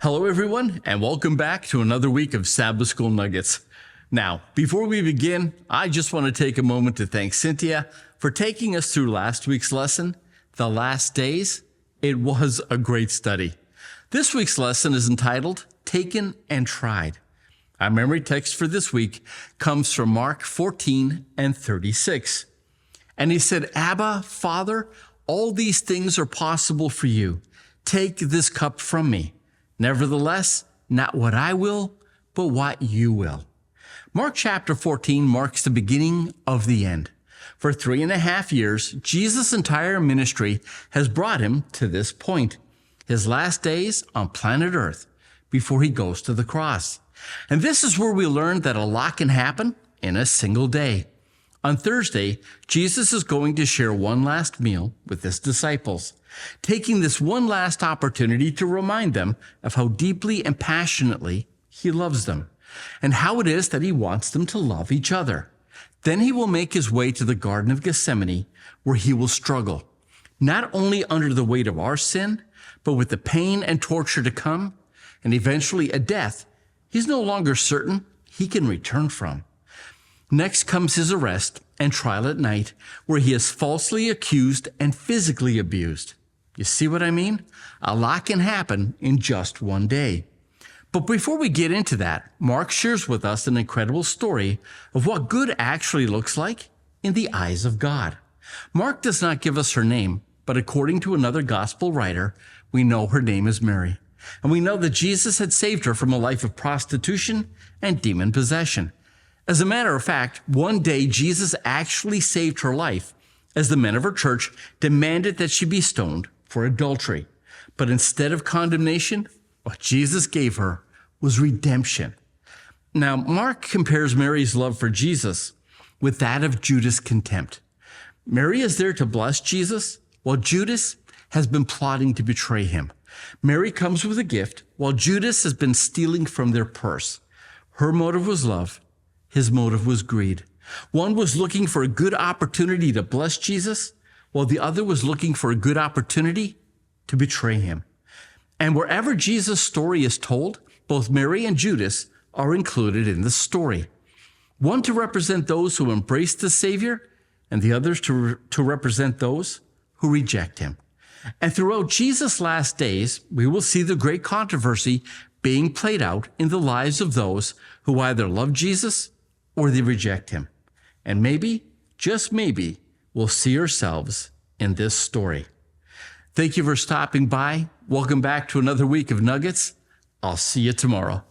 Hello, everyone, and welcome back to another week of Sabbath School Nuggets. Now, before we begin, I just want to take a moment to thank Cynthia for taking us through last week's lesson, The Last Days. It was a great study. This week's lesson is entitled, Taken and Tried. Our memory text for this week comes from Mark 14 and 36. And he said, Abba, Father, all these things are possible for you. Take this cup from me. Nevertheless, not what I will, but what you will. Mark chapter 14 marks the beginning of the end. For 3.5 years, Jesus' entire ministry has brought him to this point, his last days on planet Earth, before he goes to the cross. And this is where we learn that a lot can happen in a single day. On Thursday, Jesus is going to share one last meal with his disciples, taking this one last opportunity to remind them of how deeply and passionately he loves them, and how it is that he wants them to love each other. Then he will make his way to the Garden of Gethsemane, where he will struggle, not only under the weight of our sin, but with the pain and torture to come, and eventually a death he's no longer certain he can return from. Next comes his arrest and trial at night, where he is falsely accused and physically abused. You see what I mean? A lot can happen in just one day. But before we get into that, Mark shares with us an incredible story of what good actually looks like in the eyes of God. Mark does not give us her name, but according to another gospel writer, we know her name is Mary. And we know that Jesus had saved her from a life of prostitution and demon possession. As a matter of fact, one day Jesus actually saved her life as the men of her church demanded that she be stoned for adultery. But instead of condemnation, what Jesus gave her was redemption. Now, Mark compares Mary's love for Jesus with that of Judas' contempt. Mary is there to bless Jesus, while Judas has been plotting to betray him. Mary comes with a gift, while Judas has been stealing from their purse. Her motive was love. His motive was greed. One was looking for a good opportunity to bless Jesus, while the other was looking for a good opportunity to betray him. And wherever Jesus' story is told, both Mary and Judas are included in the story. One to represent those who embrace the Savior, and the others to represent those who reject him. And throughout Jesus' last days, we will see the great controversy being played out in the lives of those who either love Jesus or they reject him. And maybe, just maybe, we'll see ourselves in this story. Thank you for stopping by. Welcome back to another week of Nuggets. I'll see you tomorrow.